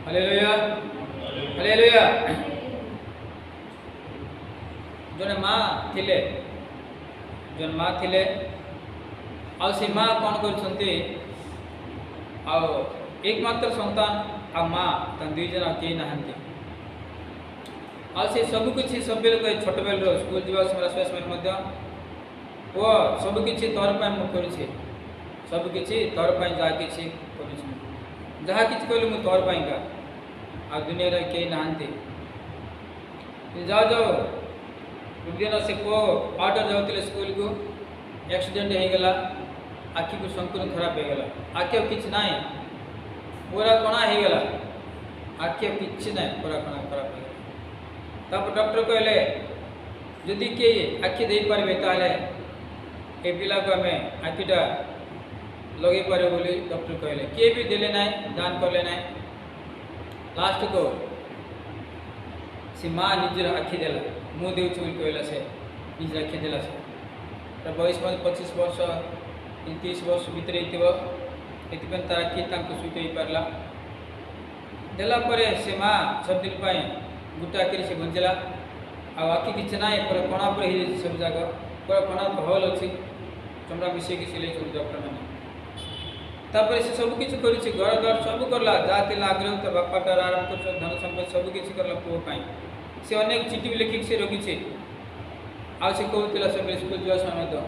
Hallelujah hallelujah. जने माँ थिले जन माँ थिले आउ से माँ कौन करछंती आउ एकमात्र संतान आ माँ तन दुई जन के नहंती आउ से सब किछि सब बेल को छोट बेल रो स्कूल जीवा समय समय मध्य ओ सब किछि तोर पय मु करछि सब किछि तोर पय जा किछि करछि जहा किछि कहले मु तोर पय का आ दुनिया रे के नहंती जाओ जाओ दिन से को ऑर्डर जाऊे स्कूल को एक्सीडेंट हो गला आखि को संपूर्ण खराब हो गला आखि किसी ना पूरा कणा हो गला आखि किसी ना पूरा कणा खराब हो गला तब डॉक्टर कहले जदि किए आखि दे पारे ताले ए पिला को आम आखिटा लगे पारे बोली डॉक्टर कहले किए भी देले ना दान करले ना लास्ट को से माँ निजर आखि देला मुँह देउछ बोली कहला से निज आखि देला से बयस 25 वर्ष 30 वर्ष भितर एथि तार आखि सुट हो पारा देला परे से माँ सब दिन पर गोटे आखिरी से बंचला आखि किसी ना पर कणा पर सब जाक पूरा कणा हल अच्छी चमड़ा मिसेक सिले डॉक्टर मैंने तापर से सब किसी कर घर द्वार सब करला जहाँ थी आग्रह तो बापाटार आरंभ कर धन संपत्ति सब किसी करला पुओ से अनेक चिठी भी लिखिक से रखी आ से कहला सब स्कूल जा समय तो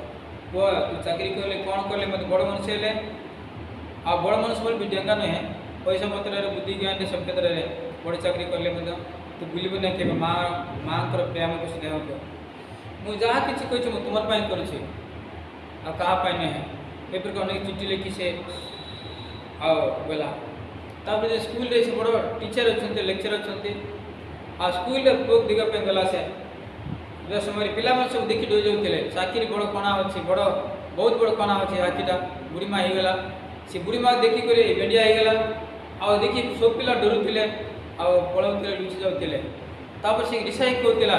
पुआ तू चाकरी कले कौन कले मत बड़ मनुष्य हेले आ बड़ मनुष्य बोल भी डेंगा नुहे पैसा पत्र बुद्धि ज्ञान सब क्षेत्र में बड़ चाकरी कले तू बुलबू ना के माँ माँ प्रेम को स्नेह को मुझे जहाँ किसी कही तुम कर क्या नुहे ए प्रकार अनेक चिठी लिखी से गला तापर स्कूल रे से बड़ टीचर अच्छा लेक्चर अच्छा आ स्कूल बुक दिगा पे गला से जो समय पिला मन सब देखी डोई जाऊे चाकरी बड़ कणा अच्छी बड़ बहुत बड़ कणा अच्छे आखिटा बुढ़ीमा हो गला से बुढ़ीमा देखी कर बेंडिया हो गला आ देखी सब पिला डरुले आ पलाऊले लुचि जाऊे तापर से रिसाई कहला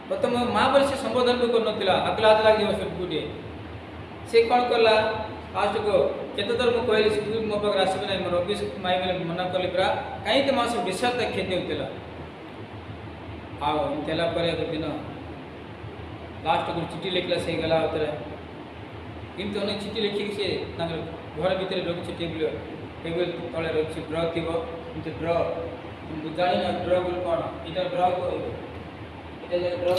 प्रथम माँ बोले से संबोधन भी कर अगला हाथ लगे सब गुटे से कौन कला फास्ट को केते थर मुझे कहली स्कूल मो पाखे आसबे ना मोर ऑफिस माई बोले मना कली पूरा कहीं तो माँ सब विषाद खेती होता आला एक दिन लास्ट को चिठी लिखला से गला किंतु अनेक चिठी लिखिक से घर भितर रखी टेबल तले रखी ड्र थी किंतु ड्र जानी ना ड्र बोल कौन यहाँ ड्र को ड्र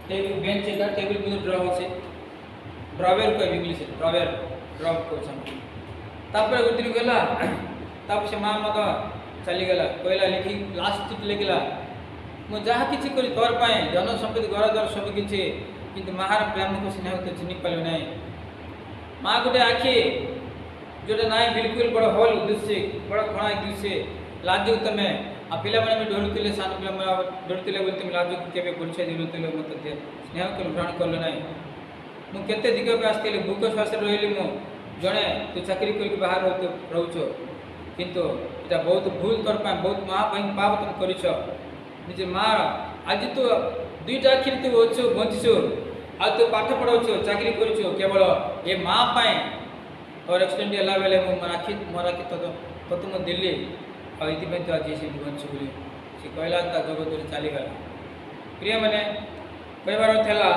टेबल बेंच टेबल में ड्र अच्छे ड्रॉवेर कह इंग्लीश ड्रॉवेर ड्रॉ कर गोटे दिन गला से माँ मत चलीगला कहला लिखी लास्ट चिठी लिखला मुझे जहाँ किसी कर तोर पाए जन संपत्ति घर द्वार सब किसी किंतु मार प्रेम को स्नेह तो चिन्ह पारे ना माँ गोटे आखि जोटा ना बिल्कुल बड़ हल दृश्य बड़ खणा दृश्य लाजु तुम आ पिला मैंने डरुले सान पिला डरुले बोलते तुम लाजु के परिचय दिलुले मत स्नेह को ग्रहण कल ना मुझे दिग पे आसती भूख श्वास रही जड़े तू चाकरी कर बाहर रोच किंतु यहाँ बहुत भूल तोर बहुत महाबहिन पाप तुम कर निजे माँ आज तू दुईटा आखिर तू अच्छु बंचु आ तू पाठ पढ़ाऊ चाकरी कर केवल ये माँ पाए और एक्सीडेंट है बेले मोर आखि तो मुझे दिल्ली आईपाई तो आज से बंचु बोली से कहला जगत चलीगला प्रिय मैंने कहबार था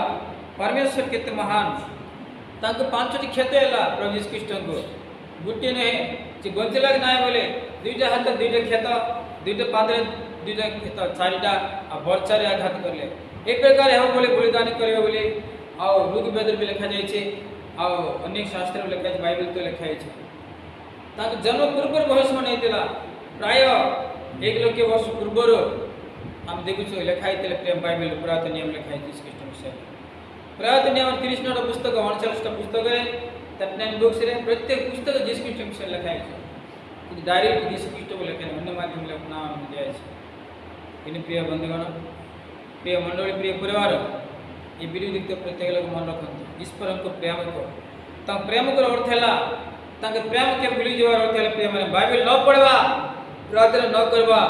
परमेश्वर केते महान तांको पांचटी क्षत है प्रभु यीशु ख्रीष्ट को गोटे नुहे से बंचला ना बोले दुईटा हाथ दुईटा क्षत दुईटा पादे दुईटा क्षत चारिटा आ बर्चारे आघात करले ए प्रकार हम बोले बलिदान करेंगे बोली ऋग वेद भी लिखा जाए अनेक शास्त्र लिखा है बाइबल तो लिखाई जन्म पूर्व भविष्यवाणी होता प्राय 1 लाख वर्ष पूर्वर आम देखु लिखाई बाइबल पुरातन नियम लिखाई ख्रीष्ट विषय पुरातन नियम 30 पुस्तक 39 पुस्तक 39 बुक्स प्रत्येक पुस्तक जीसु ख्रीष्ट विषय लिखाई कि डायरेक्ट जीसु ख्रीष्ट को लिखे अन्य माध्यम नाम दिया इन प्रिय बंधुगण प्रिय मंडली प्रिय परिवार ये वीडियो देखते प्रत्येक लोग मन रखते ईश्वर को प्रेम को प्रेम को अर्थ है प्रेम के भूली जबार अर्थ है प्रिय मैंने बाइबल न पढ़वा प्रार्थना न करवा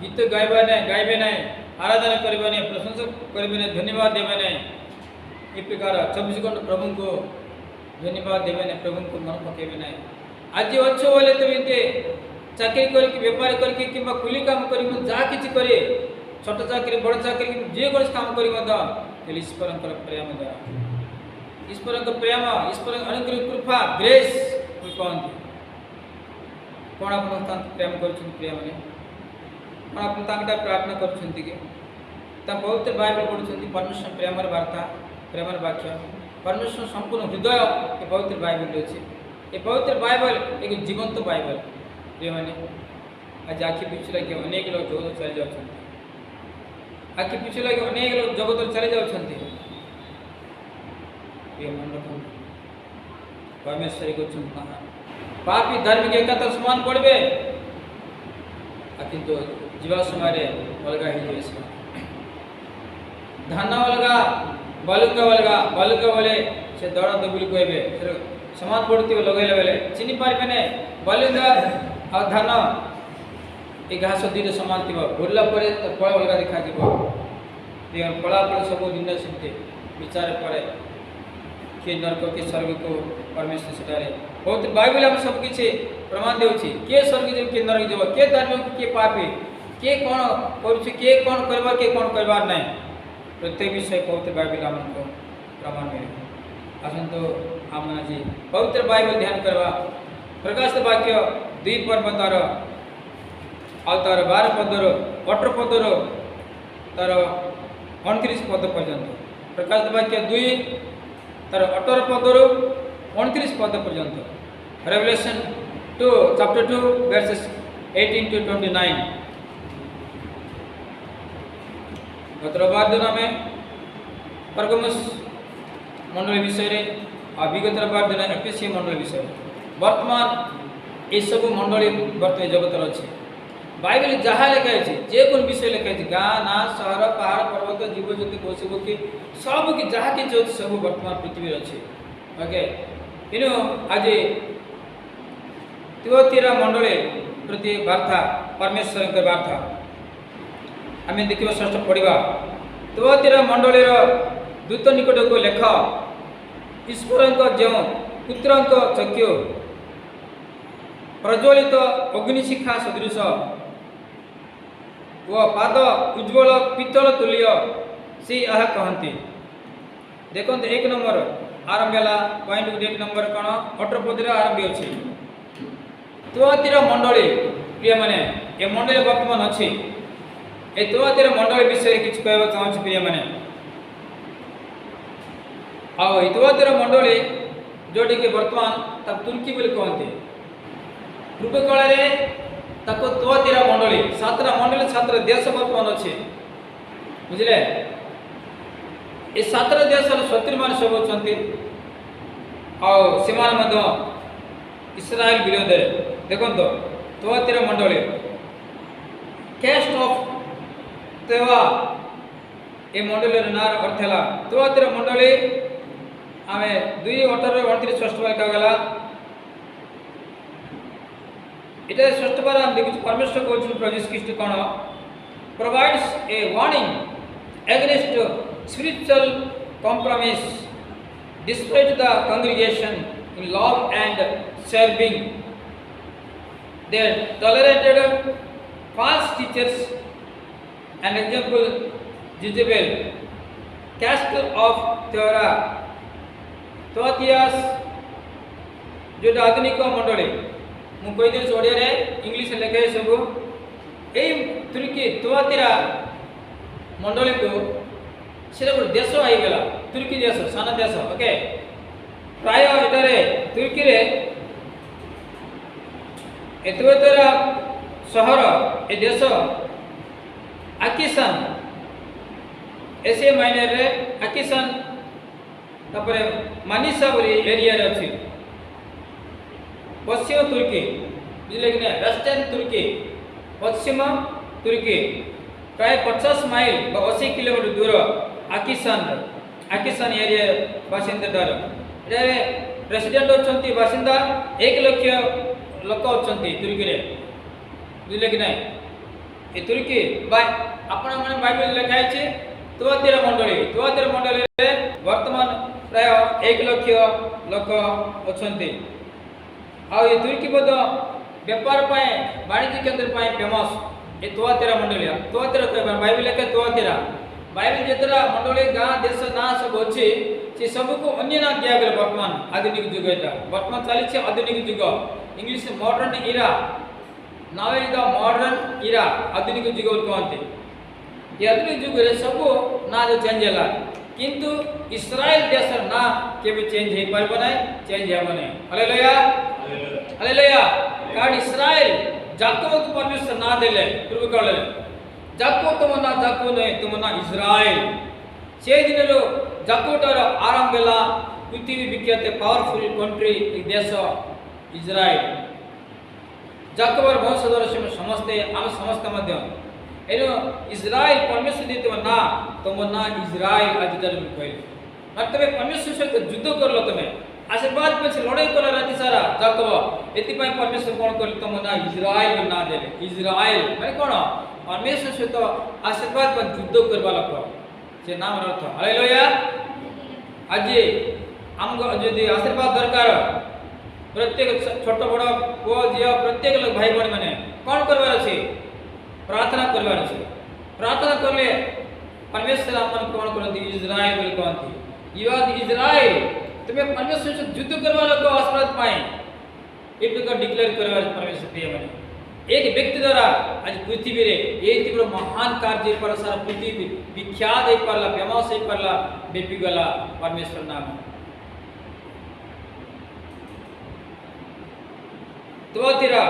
गीत गाइबा नहीं गाइबे नहीं आराधना करबे नहीं प्रशंसा करबे नहीं धन्यवाद देवे नहीं ये प्रकार 24 घंटा प्रभु को धन्यवाद देवे नहीं प्रभु को मन पकेबे नहीं आज अच्छे बोले तुम चाकरी करके बेपार करके कि कुली काम कर जहाँ कि करे छोट चाकरी बड़ चाकरी जेको काम कर ईश्वर प्रेम द्वारा ईश्वर प्रेम ईश्वर अनुग्रह कृपा ग्रेस कहते कौन आप प्रेम कर प्रिय मैंने कौन आप प्रार्थना कर पवित्र बाइबल पढ़ुं परमेश्वर प्रेम वार्ता प्रेम वाक्य परमेश्वर संपूर्ण हृदय ये पवित्र बाइबल अच्छे ये पवित्र बाइबल एक जीवंत बाइबल प्रिय मैंने आज आखि पिछू लगे अनेक लोग जगत चले जाते आखि पिछू लगे अनेक लोग जगत चले जाते मन रख परमेश्वर को पापी धर्म के एकातर समान पड़े किंतु जीवा समय अलग हो धान अलगा बालुका अलगा बालुका बोले से दौड़ दबुल कहबे समान पड़ती लगे बेले चिनी पारे ने बालुका आ धान ये घास दुईटा समान थी बुड़ला फल अलग देखा फला फल सब दिन से विचार पड़े किए नरक किए स्वर्ग को परमेश्वर सेठारे बहुत बाइबल आम सबकि प्रमाण देउछि किए स्वर्ग जब किए नरक जब किए धार्मिक किए पापी किए कौन कर किए कौन करबार किए कौन करबार नहीं प्रत्येक विषय पवित्र बाइबल आमको प्रमाण मिले आसतु आम आज पवित्र बाइबल ध्यान करवा प्रकाश वाक्य 2 पर्व तार आ तार 12 पदर 18 पदर तार 29 पद पर्यंत प्रकाश वाक्य 2 तार 18 पदर 29 पद पर्यंत रेवलेशन 2 चैप्टर 2 वर्सेस 18 to 29 गतरबार दिन में परगमुस मंडल विषय और विगतरबार दिन एफएससी मंडल विषय वर्तमान ये सब मंडली बर्तमान जगत अच्छे बाइबल जहाँ लिखाई जेको विषय लिखाई गाँ ना सहर पहाड़ पर्वत जीवजंतु पशु पक्षी सब कि जहाँ कि सब वर्तमान पृथ्वी अच्छे ओके इनु आज तिओतीरा मंडली प्रति वार्ता परमेश्वर की वार्ता आम देखा षष्ठ पढ़ा तिओतीरा मंडलीर दूत निकट को लेख ईश्वर जो पुत्र चक्षु प्रज्वलित अग्निशिखा सदृश व पाद उज्ज्वल पितल तुल्य सी यह कहती देखो 1 नंबर आरंभ है पॉइंट 1 नंबर कौन 18 पद आरंभ अच्छी तिओतीरा मंडली प्रिय मैंने ये मंडली वर्तमान अच्छी ये तिओतीरा मंडली विषय किसी कहवा चाहूँ प्रिय मैंने आउ तिओतीरा मंडली जोटी कि वर्तमान तक तुर्की बोली कहते पूर्व काल तिओतीरा मंडली 7टा मंडली 7 देश वर्तमान अच्छे बुझे ये 7 देश 70 मान सब अच्छा इस्राएल विरोध देखो तिओतीरा मंडली कैस्ट ऑफ तेवा ये मंडली नार अर्थ है तिओतीरा मंडली आम 2:18-29 षष्ठ वाक्य गला इटा षष्ठ बार हम देखु परमेश्वर को प्रभु ख्रीष्ट कौन provides a warning against spiritual compromise despite the congregation in love and serving. They tolerated false teachers and example Jezebel, caste of Theora, Theotias जो आधुनिक मंडली मु कहीदे ओडिया इंग्लीश लिखे सब यही तुर्की तिओतीरा मंडली को से गोटे देश आईगला तुर्की देश सान देश ओके प्राय एटारे तुर्की रे तिओतीरा सहर ए देश आकिसान एशिया माइनर रे आकिसान तापर मानिसा बोली एरिया रे अछि पश्चिम तुर्की बुझे कि वेस्टर्न तुर्की पश्चिम तुर्की प्राय 50 माइल 80 किलोमीटर दूर आकिसान एरिया बासिंदा प्रेसिडेंट अच्छा बासिंदा 1 लाख लोक अच्छा तुर्की रे बुझे कि ये तुर्की आपण मैंने बाइबल लिखाई तिओतीरा मंडली वर्तमान प्राय 1 लाख लोक अच्छा ଆଉ ଏ ଦୁଇଟି ମଧ୍ୟ ବେପାର ପାଇଁ ବାଣିଜ୍ୟ କେନ୍ଦ୍ର ପାଇଁ ଫେମସ୍ ଏ ତୁଆତେରା ମଣ୍ଡଳୀ। ତୁଆତେରା କହିବା ବାଇବେଲ ଲେଖେ ତୁଆତେରା। ବାଇବେଲ ଯେତେଟା ମଣ୍ଡଳୀ ଗାଁ ଦେଶ ନାଁ ସବୁ ଅଛି ସେ ସବୁକୁ ଅନ୍ୟ ନାଁ ଦିଆଗଲା। ବର୍ତ୍ତମାନ ଆଧୁନିକ ଯୁଗ ଏଟା ବର୍ତ୍ତମାନ ଚାଲିଛି ଆଧୁନିକ ଯୁଗ। English modern era. Now is the modern era. ଆଧୁନିକ ଯୁଗ ବୋଲି କହନ୍ତି। ଏ ଆଧୁନିକ ଯୁଗରେ ସବୁ ନାଁ जो ଚେଞ୍ଜ ହେଲା କିନ୍ତୁ ଇସ୍ରାଏଲ ଦେଶର ନାଁ କେବେ ଚେଞ୍ଜ ହେଇ ପାରିବ ନାହିଁ, ଚେଞ୍ଜ ହେବ ନାହିଁ। Hallelujah hallelujah. କାରଣ ଇସ୍ରାଏଲ ଯାକୋବକୁ ପରମେଶ୍ୱର ନାଁ ଦେଲେ ପୂର୍ବ କାଳରେ। ଯାକୋବ ତୁମ ନାଁ ଯାକୋବ ନୁହେଁ, ତୁମ ନାଁ ଇସ୍ରାଏଲ। সেই দিনেরও যাকোবটার আরম্ভ ହେଲା পৃথিবী বিখ্যাত পাওয়ারফুল কন্ট্রি দেশ ইসরায়েল। যাকোবর বংশধর সমস্তে আমি সমস্ত মধ্য এর ইসরায়েল পরমেশ্বর দিয়ে না তোমার না ইসরায়েল আজিকার কহিল। আর তুমি পরমেশ্বর সহিত যুদ্ধ করলো, তুমি আশীর্বাদ পেয়েছে লড়াই কলা রাতি সারা যাকোব। এথিপাই পরমেশ্বর কোণ করলে তোমার না ইসরায়েল না দেলে। ইসরায়েল মানে কোণ পরমেশ্বর সহিত আশীর্বাদ বা যুদ্ধ করবা লোক সে নাম অর্থ। হালেলুয়া। আজি আমগো যদি আশীর্বাদ দরকার প্রত্যেক ছোট বড় পুଅ ଝିଅ প্রত্যেক লোক ভাই ভଉଣୀ মানে কোণ করবার আছে? प्रार्थना करवार আছে। प्रार्थना करले परमेश्वर अपन कोण करती इस्राएल बोली कहती। युवा इस्राएल तुम्हें परमेश्वर से युद्ध करवा लोग आशीर्वाद पाए ये प्रकार डिक्लेयर करवार परमेश्वर प्रिय माने। एक व्यक्ति द्वारा आज पृथ्वी रे ये तीव्र महान कार्य पर सारा पृथ्वी विख्यात हो परला, फेमस हो परला, बेपी गला परमेश्वर नाम। तुआतीरा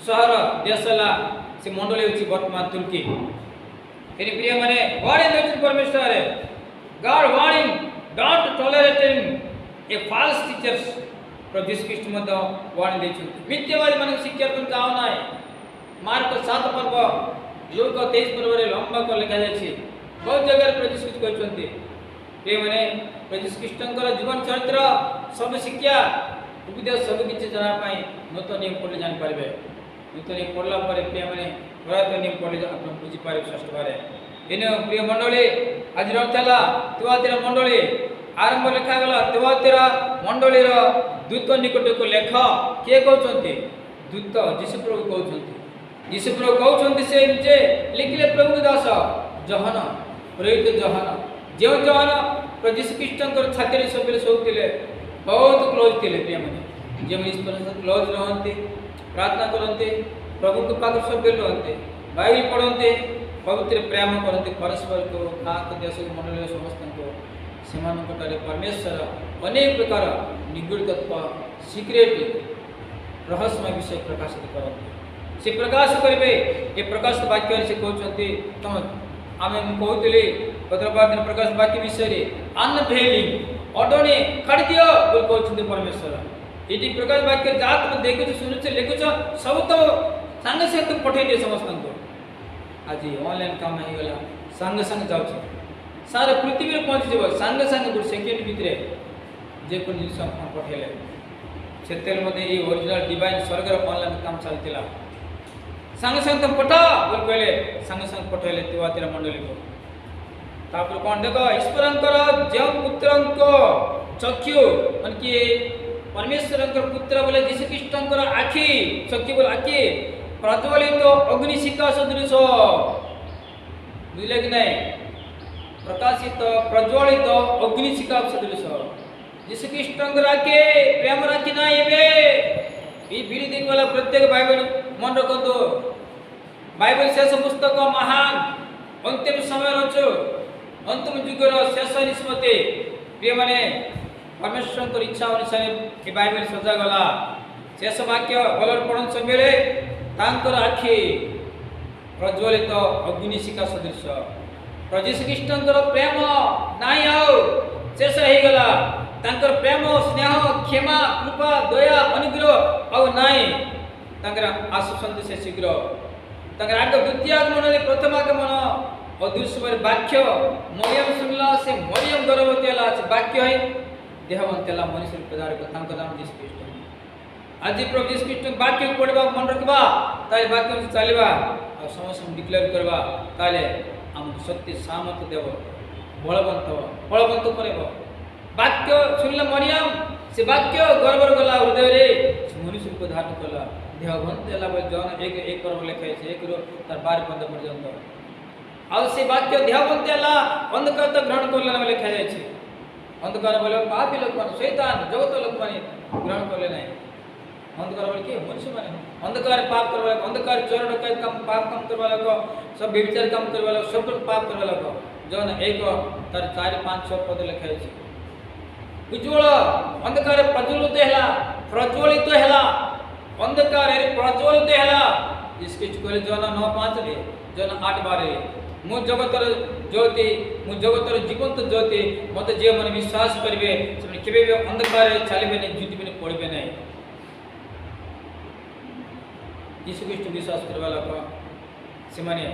सहर देशला से मंडली होची वर्तमान तुर्की। एनी प्रिय माने वार्निंग देछि परमेश्वर God warning don't tolerating a false teachers. प्रभु यीशु ख्रीष्ट मध्य वार्निंग देछि मिथ्यावादी मानक शिक्षा तुम गाव नाय। मार्क 7 पर्व लूक 23 पर्व रे लंबा को लिखा जाछि। बहुत जगह प्रभु यीशु कहछन्ती प्रिय माने प्रभु यीशु ख्रीष्टଙ୍କର जीवन चरित्र सब शिक्षा उपदेश सब किछि जाना पाई नूतन नियम पढ़ले जान पारबे। नूतन नियम पढ़ला परे प्रिय माने पुरातन नियम पढ़ले आपण बुझी पारबे। षष्ठ बारे एने प्रिय मंडली आज रथला तुआतीरा मंडली आरंभ लिखा गला। तुआतीरा मंडलीर दूत निकट को लेख के कहउछन्ती? दूत यीशु प्रभु कहउछन्ती। यीशु प्रभु कहउछन्ती से जे लिखले प्रभु दास जहन प्रेरित जहन जो जहन प्रभु यीशु ख्रीष्टଙ୍କର ଛାତିରେ ସବୁବେଳେ ଶୋଉଥିଲେ बहुत क्लोज थे प्रिय माने जे क्लोज रहते प्रार्थना करते प्रभु के पाख सब रहते बाइबल पढ़ते पवित्र प्रेम करते परस्पर को गाँव देश मंडल समस्त से परमेश्वर अनेक प्रकार निगूढ़ तत्व सिक्रेट रहस्यमय विषय प्रकाशित करते से प्रकाश करेंगे। ये प्रकाश वाक्य से कहते तुम आम कहते पत्रबार दिन प्रकाश वाक्य विषय अनभेलिंग अडने काढ़ दियो बोल कहते परमेश्वर। ये प्रकाश वाक्य जहाँ तुम देखुच शुणुच लिखुच सब तो सांगे सांगे तुम पठे दिए समस्त को। आज ऑनलाइन काम हो गला सांगे सांगे जाऊँ सारा पृथ्वी में पहुँची जाव सांगे सांगे गोटे सेकेंड भितर जेको जिस पठेले से ये ओरिजिनल डिवाइन स्वर्गर ऑनलाइन काम चलता सांगे सांगे तुम पठा बोल कहले सांगे सांगे पठेले तुआतीरा मंडली को। तापर कौन देख ईश्वरंकर जो पुत्रंक चक्षु मन कि परमेश्वरंकर पुत्र बोले यीशु ख्रीष्टंकर आखि चक्षु बोले आखि प्रज्वलित अग्निशिखा सदृश बुझले कि नहीं? प्रकाशित प्रज्वलित अग्निशिखा सदृश यीशु ख्रीष्टंकर आखि प्रेम आखि ना एबे ई बीड़ी देख वाला प्रत्येक बाइबल मन रखतो। बाइबल शेष पुस्तक महान अंतिम समय रचो अंतिम जुगर शेष निष्पत्ति प्रिय माने परमेश्वर इच्छा अनुसार ये बाइबल सजा गला। शेष वाक्य बलर पढ़न समय तांकर आखि प्रज्वलित अग्निशिखा सदृश प्रभु यीशु ख्रीष्टंकर प्रेम नाई आओ शेष हो गला। तांकर प्रेम स्नेह क्षमा कृपा दया अनुग्रह आउ नाई तांकर आसुचंती से शीघ्र तांकर आग द्वितीय आगमन प्रथम आगमन अदृश्य वाक्य मरियम सुनला से मरियम गर्भवती है से वाक्य है देहवंत है मनुष्य प्रदार नाम यीशु ख्रीष्ट। आज प्रभु यीशु ख्रीष्ट वाक्य पढ़वा मन रखा ताले वाक्य चलवा और समस्त डिक्लेयर करवा ताले आम शक्ति सामर्थ देव बलवंत बलवंत कर वाक्य सुनले मरियम से वाक्य गर्वर गला हृदय मनुष्य को धारण कला देह घंटे है जन एक पर्व लिखाई एक तार 12 पद पर्यंत आउ से वाक्य देह घंटे है अंधकार तो ग्रहण कर लिखा जाए अंधकार बोले पापी लोक मान शैतान जगत लोक मान ग्रहण करले ना अंधकार बोले कि मनुष्य माने अंधकार पाप करवा अंधकार चोर डकैत काम पाप काम करवा लोग सब व्यभिचार काम करवा लोग सब पाप करवा लोग जन एक तार 4 5 6 पद लिखा जाए उज्ज्वल अंधकार प्रज्वलित है अंधकार प्रज्वलित है इसके कहले जन 9 5 रे जन 8 12 रे मु जगतर ज्योति मु जगतर जीवंत ज्योति मत जे मन विश्वास करिवे से केबे भी अंधकार चलबे नै जुटिबे नै पड़बे नै यीशु ख्रीष्ट विश्वास करवा लोक से माने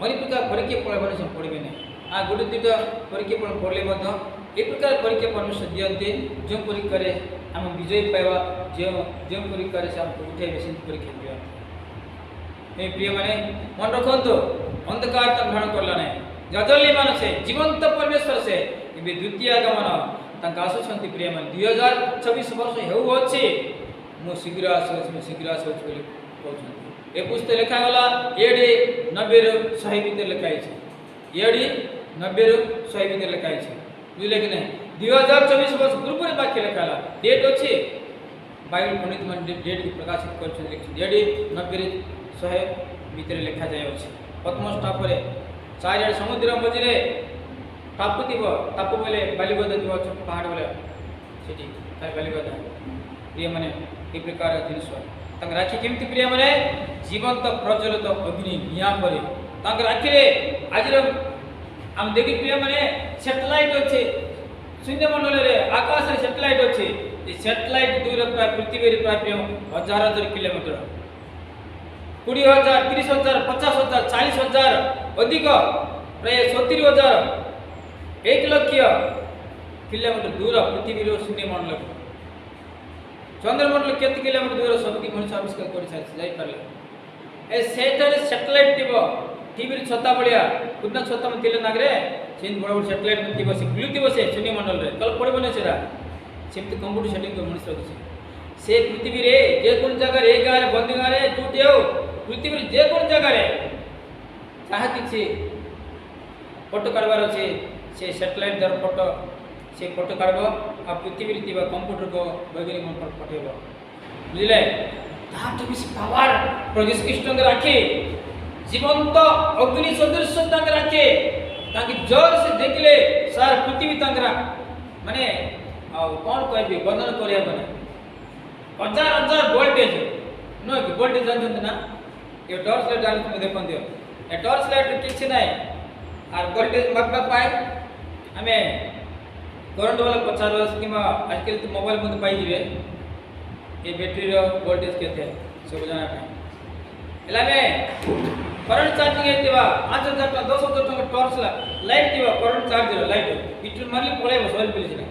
मनि प्रकार परीक्षा पड़बे नै पड़बे नै आ गुड दुटा परीक्षा पड़ले मध्य ए प्रकार परीक्षा परमेश्वर दियंते जो परीक्षा रे हम विजय पाइबा जो परीक्षा रे से हम उठे बेसिन परीक्षा दिया ए प्रिय माने मन रखंतो अंधकार तक ग्रहण करला नै जजली मानसे जीवंत परमेश्वर से इबे द्वितीय आगमन तंका आसुछंती प्रिय मन 2026 वर्ष हेउ अछि मु शीघ्र आसु बोली कहउछंती ए पुस्तक लिखा गला एडी 90 रो 100 भीतर लिखाई छै एडी 90 रो 100 भीतर लिखाई छै बुझले कि नै 2024 वर्ष पूर्व वाक्य लिखाला डेट अछि बाइबल पंडित मन डेट की प्रकाशित करछन एडी 90 रो 100 भीतर लिखा जाय अछि पद्मस टापरे चारियाड़ समुद्र मझे टापु थी टापु बोले बालिगदा थी छोट पहाड़ बोले सेठी बालिगदा प्रिय माने ए प्रकार जिनिस तक राखी केमती प्रिय माने जीवंत प्रज्वलित अग्नि निया परे तक राखी रे आज हम देखि प्रिय माने सैटेलाइट अछि शून्य मंडल रे आकाश रे सैटेलाइट अछि ए सैटेलाइट दूर प्राय पृथ्वी रे प्राय 1000 किलोमीटर 20,000 30,000 50,000 40,000 अधिक प्राय 70,000 1 लाख किलोमीटर दूर पृथ्वी रो शून्य मंडल चंद्रमंडल केते किलोमीटर दूर सब की मनुष्य आविष्कार कर जाई परले ए सेटर सैटेलाइट दिबो टीवी रे छता बढिया कुदना छता में तिले नागरे सिन बड़ बड़ सैटेलाइट में दिबो से बुलुतिबो से शून्य मंडल रे कल पड़बो ने सेरा सेमति कंप्यूटर सेटिंग को मनुष्य रखि से पृथ्वी रे जे कोन जगह रे गारे बंदी गारे टूटियो पृथ्वी रे जे कोन जगह रे ताहा किछि फोटो काढबार अछि से सैटेलाइट दर फोटो से फोटो काढबो आ पृथ्वी रे तिबा कंप्यूटर को वैज्ञानिक मन पर पठेबो बुझले ता तो बिस पावर प्रवेश कृष्ण के राखे जीवंत अग्नि सदृश तंग राखे ताकि जोर से देखले सार पृथ्वी तंगरा माने आ कोन कहबे वर्णन करिया बने हजार वोल्टेज नो कि वोल्टेज जानत ना ये टॉर्च लाइट डाल तुम देखन दियो ए टॉर्च लाइट किछ नै आर वोल्टेज मग्गा पाए हमें करंट वाला 50 वर्ष किमा आजकल तो मोबाइल में पाई दिबे ए बैटरी रो वोल्टेज केते सब जाना है एला में करंट चार्जिंग हेतिबा 5000 टका 10000 टका टॉर्च लाइट दिबा करंट चार्ज लाइट इटु मारली पळेबो सॉरी पुलिस ना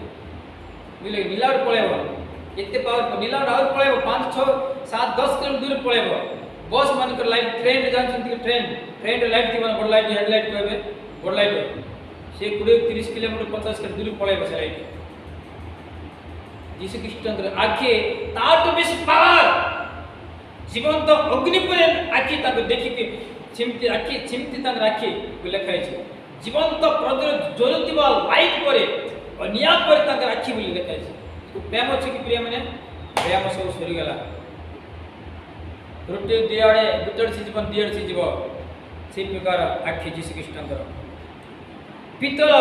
बिले मिलावट पळेबो इतने पावर मिलावट और पळेबो 5 6 7 10 किलोमीटर दूर पळेबो बस मान कर लाइट ट्रेन जानछन ट्रेन लाइट दिबा बड़ लाइट हेडलाइट कहबे बड़ लाइट से 20 30 किलोमीटर 50 किलोमीटर दूर पळेबो से लाइट यीशु ख्रीष्ट आखे ताटो बेस पावर जीवंत अग्नि पर आखि ताको देखि के चिमटी आखि चिमटी तक राखी लिखा है जीवंत प्रज्वलित ज्वलुतिबा लाइट परे और निया पर तक राखी बोली लिखा है तो प्रेम अछि कि प्रिय माने प्रेम सब सरी गला रुटे दियाडे गुटड़ से जीवन दियाड से जीव से प्रकार आखि यीशु ख्रीष्ट पितल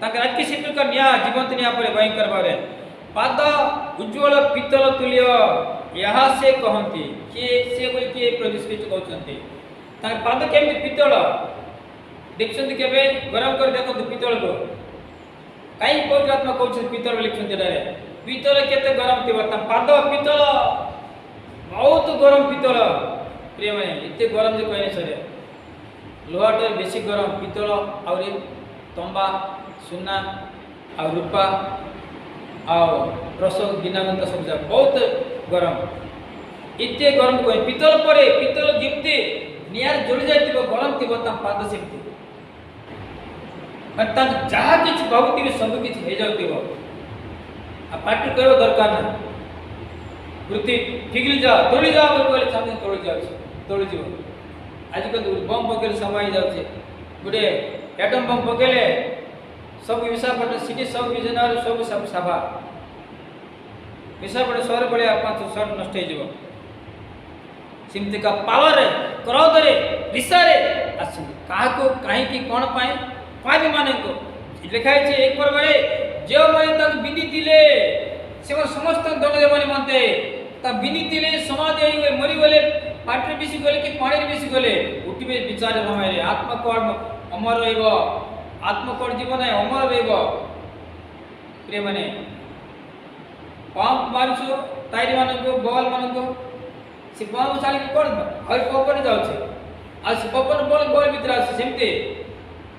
तक आखि से प्रकार निया जीवंत निया पर भयंकर बारे पाद उज्ज्वल पितल तुल्य यहाँ से कहती कि से बोल के प्रवेश ख्रीष्ट कहते तार पाद केमि पितल देखछन्ति केबे गरम कर देखो पितल को काई पवित्र आत्मा कहछ पितल लिखछन्ति डारे पितल केते गरम थिबा ता पाद पितल बहुत गरम पितल प्रिय माने इते गरम जे कहने सरे लोहाटे बेसी गरम पितल आउरी तंबा सोना आ रूपा आ रसो दिनागंत सब जा बहुत गरम इते गरम कोइ पितल परे पितल जिमते नियार जोड़ी जाइतिबो गरम थिबो ता पाद सेमति अर्थात जहाँ किछ भावुतिबे सब किछ हे जाउतिबो आ पार्टी कहवा दरकार ना वृत्ति फिगली जा तोड़ी जा बोले सामने तोड़ी जाउछे तोड़ी जीव आजकल बम पकेले समय जाउछे गोटे एटम बम पकेले सब विशाखापट्टनम सिटी सब विजयनगर सब सभा विशाखापट्टनम शहर पड़े 500 नष्ट हो सिमती का पावर क्रोध रे विषय क्या कहीं कौन पाए पापी माने को लिखाई छे एक पर्वरे जो माने तक विनीति ले से समस्त दंड देवानी मानते ता विनीति ले समाधि हुए मरी गले पाटे बिसी गले कि पानी बिसी गले उठिबे विचार हमारे आत्मकर्म अमर रहइबो आत्मकर्म जीवन है अमर रहइबो प्रिय माने पंप मारछु ताइरी मानको बॉल मानको से बम चाली कोन और पवन जाउछे आ से पवन बॉल बॉल भीतर आसे सेमते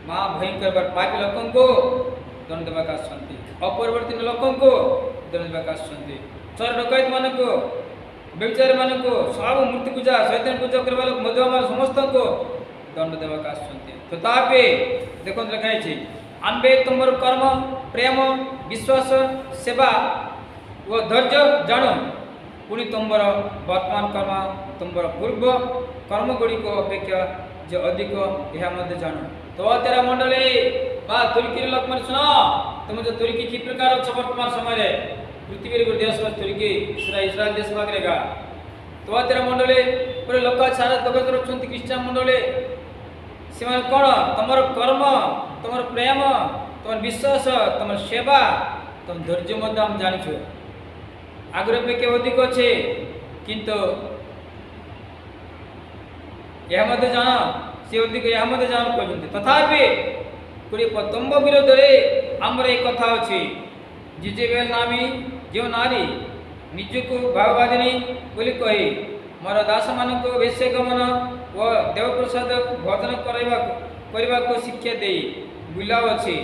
मां भयंकर बट पापी लोकन को दंड देवा का शांति अपरिवर्तित लोकन को दंड देवा का शांति चोर डकैत मानको व्यभिचारी मानको सब मूर्ति पूजा शैतान पूजा करबा लोक मध्यमा समस्त को दंड देवा का शांति तथापि देखो लिखाई छै आंबे तुमर कर्म प्रेम विश्वास सेवा वो धैर्य जानो पुणी तुमर वर्तमान कर्म तुमर पूर्व कर्म गुड़ी को अपेक्षा जो अधिक यह मध्य जान तो तेरा मंडली बा तुर्की लोक मन सुनो तुम जो तुर्की की प्रकार अच्छे वर्तमान समय रे पृथ्वी रे देश तुर्की इस्राएल देश भागरेगा तो तेरा मंडली पूरे लोक सारा जगत रखछंती क्रिश्चियन मंडली से कोन तुमर कर्म तुमर प्रेम तुमर विश्वास तुमर सेवा तुम धैर्य मध्य हम जानिछु आग्रह पे के अधिक अच्छे किंतु यह मध्य जाना से अधिक यह मध्य जाना कहते तथापि कोड़ी पतंब विरोध रे हमर एक कथा अछि जिजेबेल नामी जो नारी निजको भाववादिनी बोली कही मोर दास मान को वेश्य गमन व देवप्रसाद भोजन करबा को शिक्षा देई बुलाव अछि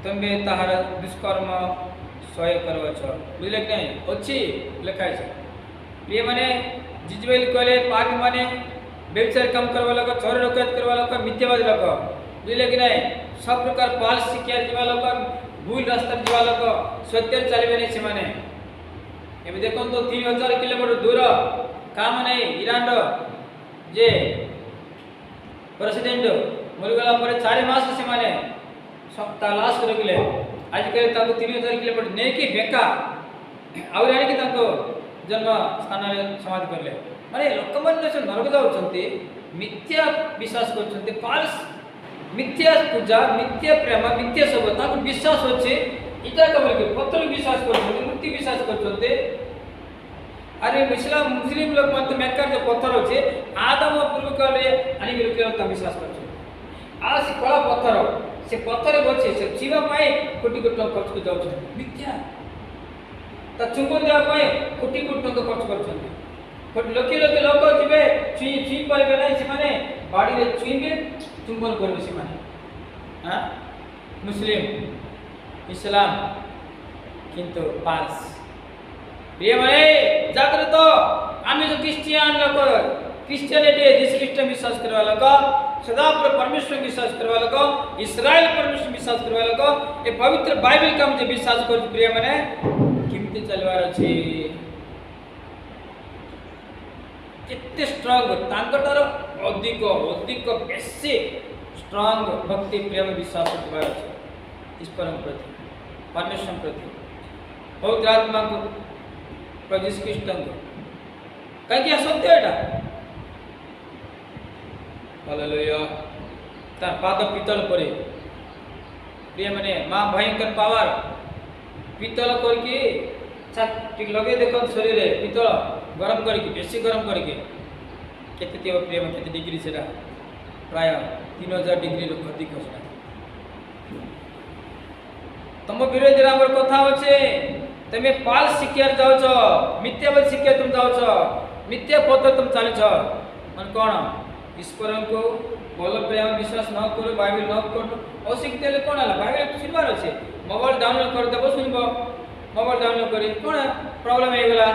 तंबे ताहार दुष्कर्म सहाय करवा छ बुझले कि नहीं अच्छी लिखा है ये माने जिजबेल कहले पापी माने व्यभिचार काम करवा लोक चोरी डकैत करवा लोक मिथ्यावादी लोक बुझले कि नहीं सब प्रकार पाल शिक्षा जीवा लोक भूल रास्ता जीवा लोक सत्य चलबे नहीं से माने एबे देखो तो 3000 किलोमीटर दूर काम नहीं ईरान रो जे प्रेसिडेंट मरगला पर 4 मास से माने तलाश करगले आजकल 3000 किलोमीटर नहीं कि बेका और आने की जन्म स्थान समाधि करले माने लोक मन नरक जाउछंती मिथ्या विश्वास करछंती फाल्स मिथ्या पूजा मिथ्या प्रेम मिथ्या सब ताको विश्वास होचे इटा कबल के पत्थर विश्वास करछंती मूर्ति विश्वास करछंती अरे मुस्लिम लोग मत मेकर जो पत्थर होचे आदम पूर्व काल रे आनी लोक विश्वास करछंती आ से कला पत्थर से पत्थर बचे से जीवा पाए कोटी कोटी टका खर्च कर जाउछ मिथ्या ता चुंबन देवा पाए कोटी कोटी टका खर्च करछन्ती कोटी लकी लकी लोक जिबे छी परबे नै से माने बाडी रे छुइबे चुंबन करबे से माने हां मुस्लिम इस्लाम किंतु पास ये माने जागृत आमी जो क्रिश्चियन लोक क्रिश्चियनिटी जिस ख्रिस्ट विश्वास करवा लोक सदा पर परमेश्वर विश्वास करवा लोग इस्राएल परमेश्वर विश्वास करवा लोग ये पवित्र बाइबल का मुझे विश्वास कर प्रिय माने किमती चलवार अछि कितने स्ट्रांग तांकटार अधिक अधिक बेसी स्ट्रांग भक्ति प्रेम विश्वास करवार अछि इस परम प्रति परमेश्वर प्रति पवित्र आत्मा को प्रभु कृष्ण को कहीं सत्य एटा हालेलुया तार पाद पितल परे प्रिय माने मां भयंकर पावर पितल करके ठीक लगे देखो शरीर रे पितल गरम करके बेसी गरम करके केते ते प्रिय में केते डिग्री सेटा प्राय 3000 डिग्री रो अधिक होता तम विरोधी रामर कथा होचे तमे पाल शिक्षार जाउ छ मिथ्यावाद शिक्षा तुम जाउ छ मिथ्या पथ तुम चालु छ मन कोन ईश्वर को बोल प्रेम विश्वास न करो बाइबल न करो अशिक्षित ले कोन हला बाइबल सुनबार अछि मोबाइल डाउनलोड कर देबो सुनबो मोबाइल डाउनलोड करी कोन प्रॉब्लम हे गेला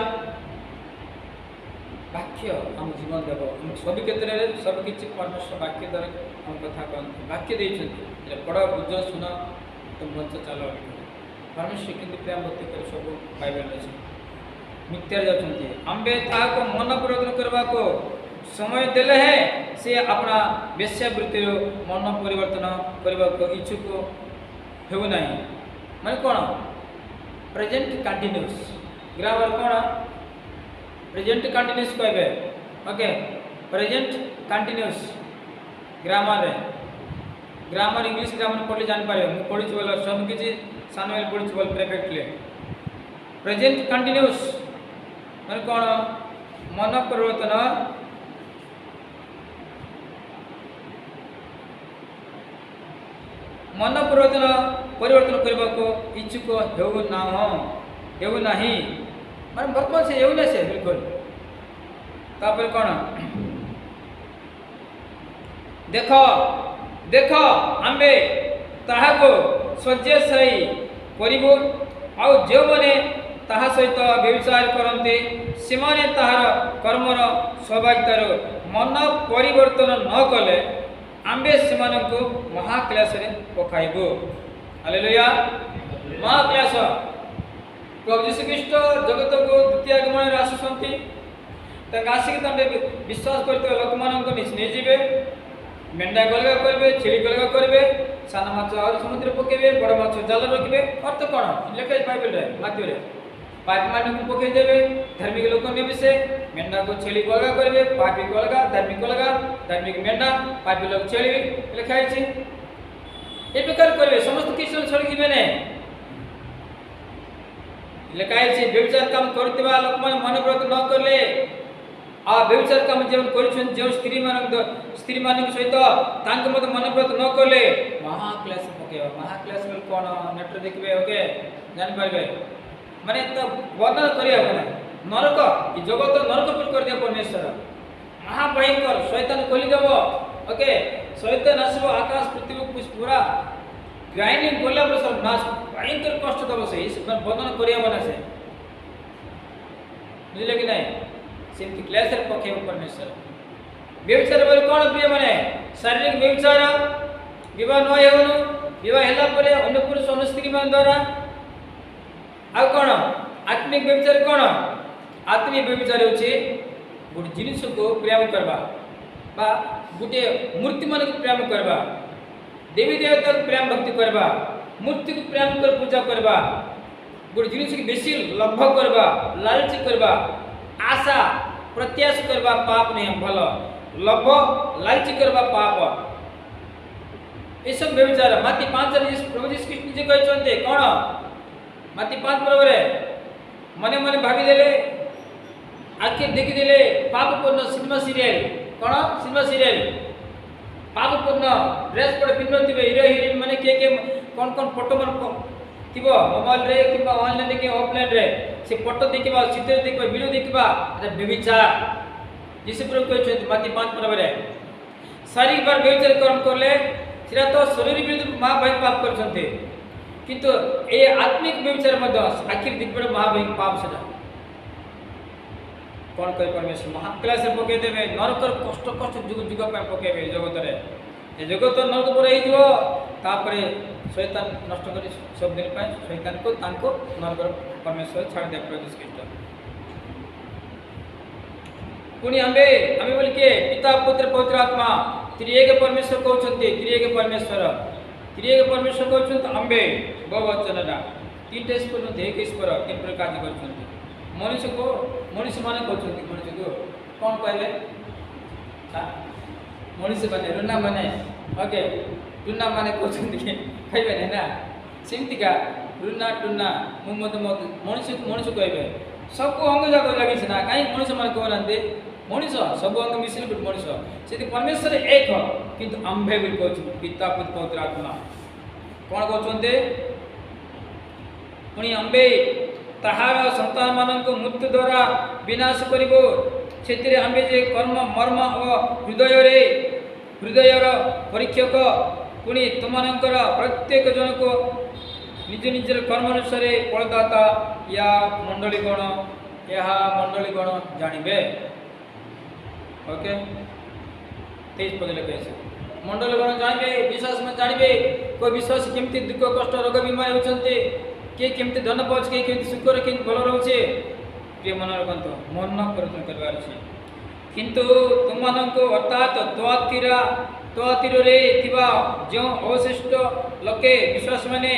वाक्य हम जीवन देबो हम सब क्षेत्र रे सब किछि परमेश्वर वाक्य द्वारा हम कथा कहन वाक्य दै छथि जे पढ़ बुझ सुन तुम बंच चलो परमेश्वर किंतु प्रेम भक्ति कर सब बाइबल अछि मिथ्या जाउछन्ती आंबे ताको मन परिवर्तन करबा को समय देले है से अपना वेश्यावृत्तिर मन परिवर्तन करबा को इच्छुक हेउ नाही माने कोन प्रेजेंट कंटीन्यूअस ग्रामर कोन प्रेजेंट कंटीन्यूअस कहबे okay present continuous grammar English grammar पढ़ले जान पारे मु पढ़ी बोल सब किछि सानवेल पढ़ी बोल परफेक्टली प्रेजेंट कंटीन्यूअस माने कोन मन परिवर्तन परिवर्तन करबा को इच्छुक हेउ नाही माने वर्तमान से हेउ से बिल्कुल तापर कोन देख आंबे ताहाको सज्जे सही करिबो आउ जो मने ताहा सहित व्यभिचार करते सेमाने ताहार कर्मर सौभाग्यतार मन परिवर्तन न कले आंबे सेमानंकु महाक्लेश रे पकाइबो हालेलुया महाक्लेश प्रभु यीशु ख्रीष्ट जगत को द्वितीय आगमन रे आसुसंती आसिक तंडे विश्वास करते लोक मानक नहीं जीवे मेंढा गलगा करबे छेली गलगा करबे सान माछ और समुद्र पकेबे बड़ माछ जाल रखबे अर्थ कोन लेखा बाइबल रे माथ्य रे पापी मानक पके देबे धार्मिक लोक नेबे से मेंढा को छेली गलगा करबे पापी गलगा धार्मिक मेंढा पापी लोक छेली लेखा है ए प्रकार करबे समस्त कृष्ण छोड़ दिबे ने लेखा है व्यभिचार काम करतिबा लोक मन व्रत न करले आ व्यभिचार काम जेवन करिछन जे स्त्री मानक सहित तांक मत मन व्रत न करले महाक्लेश पकेबा महाक्लेश बोल कोन नेट देखबे ओके जान पाइबे माने त वर्णन करिया बना नरक ई जगत नरक पर कर दिया परमेश्वर महाभयंकर शैतान खोली देबो ओके शैतान आसबो आकाश पृथ्वी को पूरा ग्राइंडिंग गोला पर सब नाश भयंकर कष्ट देबो से वर्णन करिया बना से बुझले कि नहीं सेमती क्लेश रे पके परमेश्वर व्यभिचार बोले कोन प्रिय माने शारीरिक व्यभिचार विवाह न हेउनु विवाह हेला परे अन्य पुरुष अन्य स्त्री मान द्वारा आ कोन आत्मिक व्यभिचार कोन आत्मिक व्यभिचार होछि गुड जिनिस को प्रेम करबा बा गुटे मूर्ति मन को प्रेम करबा देवी देवता को प्रेम भक्ति करबा मूर्ति को प्रेम कर पूजा करबा गुड जिनिस के बेसी लोभ करबा लालची करबा आशा प्रत्याशा करबा पाप नहीं भलो लोभ लालची करबा पाप ये सब व्यभिचार माती 5 प्रभु यीशु कृष्ण जी कहते कौन माती 5 रे मने मने भाभी देले आके देखि देले पाप पूर्ण सिनेमा सीरियल कौन सिनेमा सीरियल पाप पूर्ण ड्रेस पर पिनथिबे हीरो हीरोइन माने के कौन फोटो मन थिबो मोबाइल रे किबा ऑनलाइन के ऑफलाइन रे से फोटो देखिबा चित्र देखिबा वीडियो देखिबा अरे व्यभिचार जिसे प्रभु कहते माती 5 रे शारीरिक बार व्यभिचार कर्म करले सेरा तो शरीर विरुद्ध महा भाई पाप करछन्ते किंतु ए आत्मिक व्यभिचार मध्य आखिर दिखबे महा भाई पाप सेटा कोन कहि परमेश्वर महाक्लेश पके देबे नरकर कष्ट जुग जुग पे पकेबे जगत रे ए जगत नरक पर हिजो तापरे शैतान नष्ट करी सब दिन पे शैतान को तांको नरक परमेश्वर छाड़ दे प्रभु कृष्ण पुनी हमें बोल के पिता पुत्र पवित्र आत्मा त्रिएक परमेश्वर कहउछन्ते त्रिएक परमेश्वर कहउछन्ते अंबे बहुवचनटा तीन ईश्वर मध्ये एक ईश्वर तीन प्रकार करछन्ते मनुष्य माने कहउछन्ते मनुष्य को कोन कहले मनुष्य माने रुना माने ओके टुन्ना माने कहउछन्ते कहबे ना सिमतिका रुना टुन्ना मुमत मनुष्य कहबे सबको अंग जाग लागि छ ना काई मनुष्य माने कहनांते मनुष्य सब अंग मिसिल गुड मनुष्य सेति परमेश्वर एक हो किंतु अंबे बिल कहउछ पिता पुत्र पवित्र आत्मा कोन कहउछन्ते पुनी अंबे ताहार संतान मानक मृत्यु द्वारा विनाश करिबो सेतिरे अंबे जे कर्म मर्म और हृदयर परीक्षक पुनी तुमनकर प्रत्येक जन को निज निजर कर्म अनुसार फलदाता या मंडलीगण जानिबे ओके 23 पद लिखे मंडलीगण जानिबे विश्वास में जानिबे कोई विश्वास केमती दुख कष्ट रोग बीमारी होचंते କିଏ କେମିତି ଧନ ପାଉଛି, କିଏ କେମିତି ସୁଖରେ କେମିତି ଭଲ ରହୁଛେ, ପ୍ରିୟ ମନେ ରଖନ୍ତୁ, ମନ ପରିବର୍ତ୍ତନ କରିବାର ଅଛି। କିନ୍ତୁ ତୁମମାନଙ୍କୁ ଅର୍ଥାତ୍ ତୁଆତିରରେ ଥିବା ଯେଉଁ ଅବଶିଷ୍ଟ ଲୋକେ ବିଶ୍ୱାସମାନେ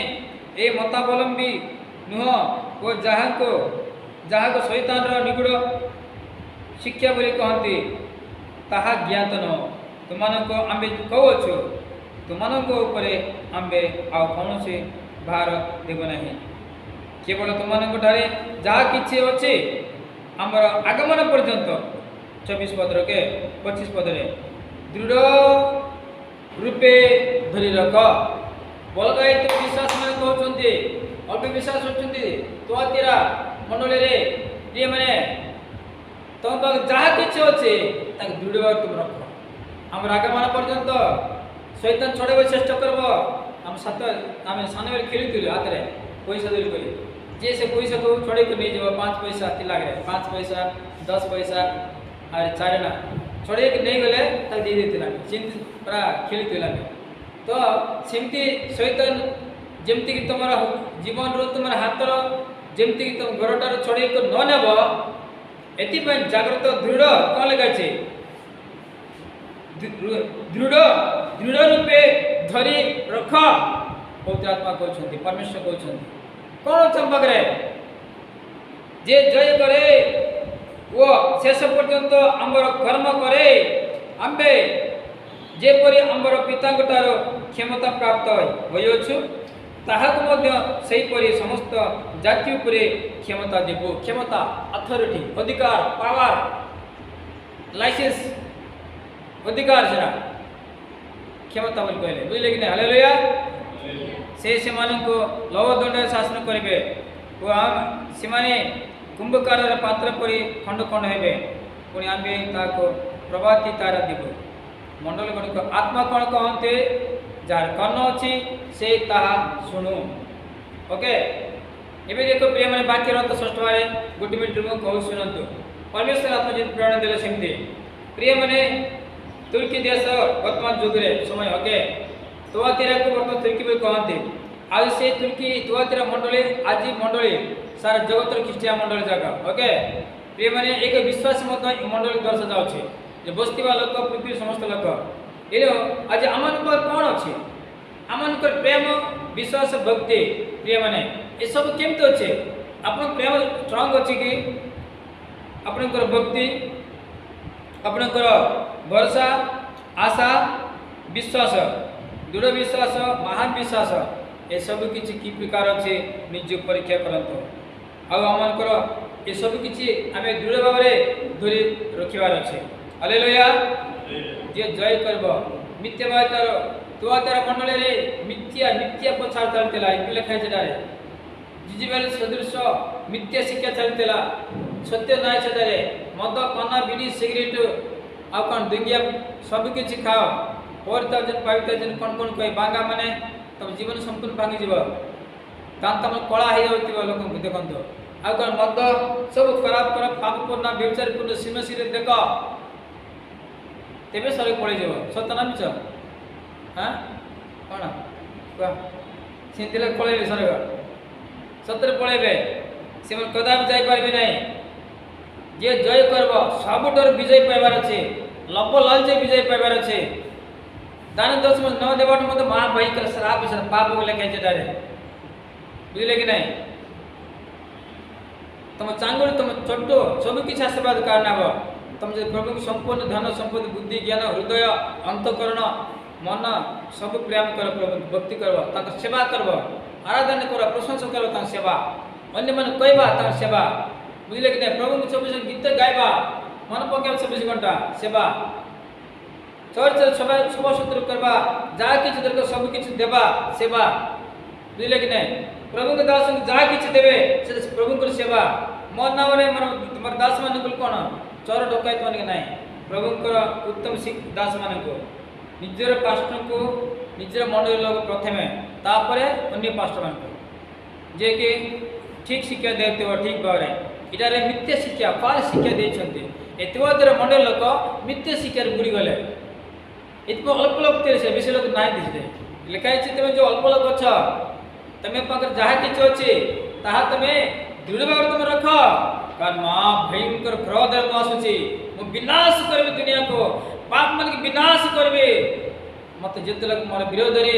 ଏ ମତାବଲମ୍ବୀ ନୁହଁ ଓ ଯାହାକୁ ଶୈତାନର ନିଗୁଡ଼ ଶିକ୍ଷା ବୋଲି କହନ୍ତି ତାହା ଜ୍ଞାତ ନୁହଁ। ତୁମମାନଙ୍କୁ ଆମ୍ଭେ କହୁଅଛୁ, ତୁମମାନଙ୍କ ଉପରେ ଆମ୍ଭେ ଆଉ କୌଣସି ଭାର ଦେବ ନାହିଁ। କେବଳ ତୁମମାନଙ୍କଠାରେ ଯାହା କିଛି ଅଛି ଆମର ଆଗମନ ପର୍ଯ୍ୟନ୍ତ 24 ପଦରେ 25 ପଦରେ ଦୃଢ଼ ରୂପେ ଧରି ରଖ। ବଳଗାୟିତ ବିଶ୍ୱାସ ମାନେ କହୁଛନ୍ତି, ଅଳ୍ପ ବିଶ୍ୱାସ ଅଛନ୍ତି ତୁଆତିରା ମଣ୍ଡଳୀରେ, ପ୍ରିୟମାନେ ତମ ପାଖରେ ଯାହା କିଛି ଅଛି ତାକୁ ଦୃଢ଼ ଭାବରେ ତୁମେ ରଖ। ଆମର ଆଗମନ ପର୍ଯ୍ୟନ୍ତ ଶୈତାନ ଛଡ଼ାଇବାକୁ ଚେଷ୍ଟା କରିବ। ଆମେ ସାନବେଳେ ଖେଳୁଥିଲୁ ହାତରେ ପଇସା ଦେଲି କରି, ଯେ ସେ ପଇସାକୁ ଛଡ଼େଇକି ନେଇଯିବ। 5 ପଇସା ଥିଲାଗରେ 5 ପଇସା 10 ପଇସା ଆରେ 4 ଆଣା ଛଡ଼େଇକି ନେଇଗଲେ ତାକୁ ଦେଇ ଦେଇଥିଲା, ସେମିତି ପୁରା ଖେଳିଥିଲା। ତ ସେମିତି ଶୈତାନ ଯେମିତିକି ତୁମର ଜୀବନରୁ ତୁମର ହାତର ଯେମିତିକି ତୁମ ଘରଟାରୁ ଛଡ଼େଇକି ନ ନେବ, ଏଥିପାଇଁ ଜାଗ୍ରତ ଦୃଢ଼ କ'ଣ ଲେଖାଛି, ଦୃଢ଼ ରୂପେ ଧରି ରଖ। ପବିତ୍ର ଆତ୍ମା କହୁଛନ୍ତି, ପରମେଶ୍ୱର କହୁଛନ୍ତି କ'ଣ ଅଛି ଆମ ପାଖରେ, ଯେ ଜୟ କରେ ଓ ଶେଷ ପର୍ଯ୍ୟନ୍ତ ଆମର କର୍ମ କରେ, ଆମ୍ଭେ ଯେପରି ଆମର ପିତାଙ୍କଠାରୁ କ୍ଷମତା ପ୍ରାପ୍ତ ହୋଇଅଛୁ ତାହାକୁ ମଧ୍ୟ ସେହିପରି ସମସ୍ତ ଜାତି ଉପରେ କ୍ଷମତା ଦେବୁ। କ୍ଷମତା, ଅଥରିଟି, ଅଧିକାର, ପାୱାର, ଲାଇସେନ୍ସ, ଅଧିକାର, ସେଟା କ୍ଷମତା ବୋଲି କହିଲେ, ବୁଝିଲେ କି ନାହିଁ? ହାଲେଲୁୟା। ସେମାନଙ୍କୁ ଲୌହ ଦଣ୍ଡରେ ଶାସନ କରିବେ ଓ ସେମାନେ କୁମ୍ଭକାରର ପାତ୍ର ପରି ଖଣ୍ଡ ଖଣ୍ଡ ହେବେ। ପୁଣି ଆମ୍ଭେ ତାହାକୁ ପ୍ରଭାତୀ ତାରା ଦେବ। ମଣ୍ଡଳ ଗୁଡ଼ିକ ଆତ୍ମା କ'ଣ କହନ୍ତି, ଯାହାର କର୍ଣ୍ଣ ଅଛି ସେ ତାହା ଶୁଣୁ। ଓକେ, ଏବେ ଦେଖ ପ୍ରିୟମାନେ ବାକ୍ୟର ଅନ୍ତ ଷଷ୍ଠ ଭାବରେ 1 ମିନିଟ୍ ମୁଁ କହୁ ଶୁଣନ୍ତୁ। ପରମେଶ୍ୱର ଆତ୍ମା ଯଦି ପ୍ରେରଣା ଦେଲେ ସେମିତି ପ୍ରିୟମାନେ ତୁର୍କୀ ଦେଶ ବର୍ତ୍ତମାନ ଯୁଗରେ ସମୟ, ଓକେ, ତୁଆତିରାକୁ ବର୍ତ୍ତମାନ ତୁର୍କୀ ବୋଲି କହନ୍ତି। ଆଉ ସେ ତୁର୍କୀ ତୁଆତିରା ମଣ୍ଡଳୀ ଆଜି ମଣ୍ଡଳୀ ସାରା ଜଗତର ଖ୍ରୀଷ୍ଟିଆନ ମଣ୍ଡଳୀ ଜାଗା। ଓକେ, ପ୍ରିୟମାନେ ଏକ ବିଶ୍ୱାସ ମଧ୍ୟ ଏ ମଣ୍ଡଳୀ ଦର୍ଶାଯାଉଛି ଯେ ବସିଥିବା ଲୋକ, ପୃଥିବୀ ସମସ୍ତ ଲୋକ। ଆଜି ଆମମାନଙ୍କର କ'ଣ ଅଛି? ଆମମାନଙ୍କର ପ୍ରେମ, ବିଶ୍ୱାସ, ଭକ୍ତି, ପ୍ରିୟମାନେ ଏସବୁ କେମିତି ଅଛି? ଆପଣଙ୍କ ପ୍ରେମ ଷ୍ଟ୍ରଙ୍ଗ ଅଛି କି? ଆପଣଙ୍କର ଭକ୍ତି, ଆପଣଙ୍କର ଭରସା, ଆଶା, ବିଶ୍ୱାସ, ଦୃଢ଼ ବିଶ୍ୱାସ, ମହାନ ବିଶ୍ୱାସ, ଏସବୁ କିଛି କି ପ୍ରକାର ଅଛି ନିଜ ପରୀକ୍ଷା କରନ୍ତୁ। ଆଉ ଆମମାନଙ୍କର ଏସବୁ କିଛି ଆମେ ଦୃଢ଼ ଭାବରେ ଧରି ରଖିବାର ଅଛି। ହାଲେଲୁୟା। ଯିଏ ଜୟ କରିବ, ମିଥ୍ୟାବାଦର ତୁଆତିରା ମଣ୍ଡଳୀରେ ମିଥ୍ୟା ପ୍ରଚାର ଚାଲିଥିଲା, ଲେଖା ସେଠାରେ ଜିଜିବେଲ ସଦୃଶ ମିଥ୍ୟା ଶିକ୍ଷା ଚାଲିଥିଲା, ସତ୍ୟ ନାହିଁ ସେଠାରେ। ମଦ, ପାନ, ବିଡ଼ି, ସିଗାରେଟ୍ ଆଉ କ'ଣ ଦୁନିଆ ସବୁକିଛି ଖାଅ, ପବିତ୍ର ପାବିତ୍ର କ'ଣ କହେ, ବାଙ୍ଗା ମାନେ ତମ ଜୀବନ ସମ୍ପୂର୍ଣ୍ଣ ଭାଙ୍ଗିଯିବ। ଦାନ୍ତ କଳା ହେଇଯାଉଥିବ ଲୋକଙ୍କୁ ଦେଖନ୍ତୁ। ଆଉ କ'ଣ ମଦ ସବୁ ଖରାପ ପାପପୂର୍ଣ୍ଣ, ବ୍ୟଭିଚାରପୂର୍ଣ୍ଣ ସିନସିରେ ଦେଖ, ତେବେ ସରେ ପଳେଇଯିବ। ସତ ନା ମିଛ? ହଁ କ'ଣ କୁହ? ସେମିତି ପଳେଇବେ, ସରେ ସତରେ ପଳେଇବେ, ସେମାନେ କଦାପି ଯାଇପାରିବେ ନାହିଁ। ଯିଏ ଜୟ କରିବ, ସବୁଠାରୁ ବିଜୟ ପାଇବାର ଅଛି, ଲୋଭ ଲାଲଚ ବିଜୟ ପାଇବାର ଅଛି। ଦାନ ଦଶମ ନ ଦେବାଠୁ ମଧ୍ୟ ମହାଭୟଙ୍କର ଶ୍ରାପ ପାପ ଲେଖା ସେଠାରେ, ବୁଝିଲେ କି ନାହିଁ? ତମ ଚାଙ୍ଗୁଡ଼ି, ତମ ଛୋଟ ସବୁ କିଛି ଆଶୀର୍ବାଦ କାରଣ ହେବ। ତମେ ଯଦି ପ୍ରଭୁଙ୍କୁ ସମ୍ପୂର୍ଣ୍ଣ ଧନ ସମ୍ପତ୍ତି, ବୁଦ୍ଧି, ଜ୍ଞାନ, ହୃଦୟ, ଅନ୍ତଃକରଣ, ମନ ସବୁ ପ୍ରେମ କର, ପ୍ରଭୁଙ୍କୁ ଭକ୍ତି କରିବ, ତାଙ୍କ ସେବା କରିବ, ଆରାଧନା କର, ପ୍ରଶଂସା କର ତାଙ୍କ ସେବା, ଅନ୍ୟମାନେ କହିବା ତାଙ୍କ ସେବା, ବୁଝିଲେ କି ନାହିଁ? ପ୍ରଭୁଙ୍କୁ 24 ଗୀତ ଗାଇବା, ମନେ ପକାଇବା 24 ଘଣ୍ଟା ସେବା, ଚର୍ଚ୍ଚରେ ସଭାସୂତ୍ର କରିବା, ଯାହା କିଛି ଦରକାର ସବୁ କିଛି ଦେବା ସେବା, ବୁଝିଲେ କି ନାହିଁ? ପ୍ରଭୁଙ୍କ ଦାସଙ୍କୁ ଯାହା କିଛି ଦେବେ ସେଟା ପ୍ରଭୁଙ୍କର ସେବା। ମୋ ନାମରେ ମୋର ଦାସମାନଙ୍କୁ କ'ଣ ଚୋର ଡକାୟତ ମାନଙ୍କୁ ନାହିଁ, ପ୍ରଭୁଙ୍କର ଉତ୍ତମ ଦାସମାନଙ୍କୁ, ନିଜର ପାଷ୍ଟରଙ୍କୁ, ନିଜର ମଣ୍ଡଳୀ ଲୋକ ପ୍ରଥମେ, ତାପରେ ଅନ୍ୟ ପାଷ୍ଟରମାନଙ୍କୁ, ଯିଏକି ଠିକ୍ ଶିକ୍ଷା ଦେଉଥିବ ଠିକ୍ ଭାବରେ। ଏଠାରେ ମିଥ୍ୟା ଶିକ୍ଷା, ଫାଲ ଶିକ୍ଷା ଦେଇଛନ୍ତି। ଏଥିମଧ୍ୟରେ ମଣ୍ଡଳୀ ଲୋକ ମିଥ୍ୟା ଶିକ୍ଷାରେ ବୁଡ଼ିଗଲେ। ଏଥିପାଇଁ ଅଳ୍ପ ଲୋକ ଥିଲେ, ସେ ବେଶୀ ଲୋକ ନାହାନ୍ତି। ଲେଖା ହେଇଛି ତମେ ଯେଉଁ ଅଳ୍ପ ଲୋକ ଅଛ तमे पाकर जहाँ किछ अच्छे ताहा तमे दृढ़ भाव तुम रख कारण माँ भयंकर क्रोध आसूची मु विनाश करबे दुनिया को पाप मन के विनाश करबे मत जिते लोग मोर विरोध रे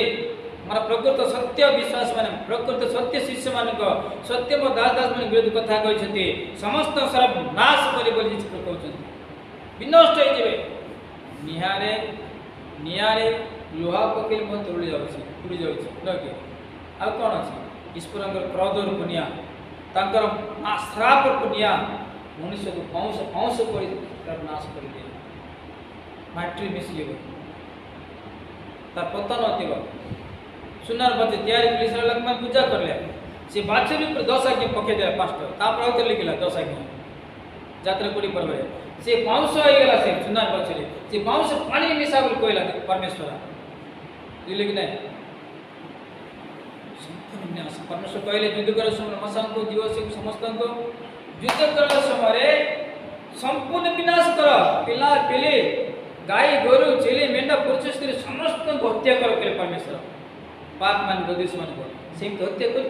मोर प्रकृत सत्य विश्वास माने प्रकृत सत्य शिष्य मान को सत्य मो दास दास मान विरोध कथा कहते समस्त सर्व नाश करे बोली जी कहते विनष्ट हो जाए निहारे निहारे लोहा पकेल मत उड़ी जाउछि न कि आ कोन अछि ईश्वर क्रोध रूप निया तांकर श्राप रूप निया मनुष्य को पांस पांस कर नाश कर दिए माटी मिसी गए तार पतन होतिब सुनार बच्चे तैयारी पुलिस लोक में पूजा करले से बाछरी पर 10 आज्ञा पके दे पास्टर तापर होते लिखला 10 आज्ञा जात्रा कोडी पर्व से पांस हो गेला से सुनार बच्चे से पांस पानी मिसा बोल कोइला परमेश्वर दिले कि नहीं परमेश्वर कहले युद्ध कर समय मसान को दिवस समस्त को युद्ध कर समय संपूर्ण विनाश कर पिला पिले गाय गोरु छेली मेंढा पुरुष स्त्री समस्त को हत्या कर परमेश्वर पाप मान गदेश मान को सेम हत्या कर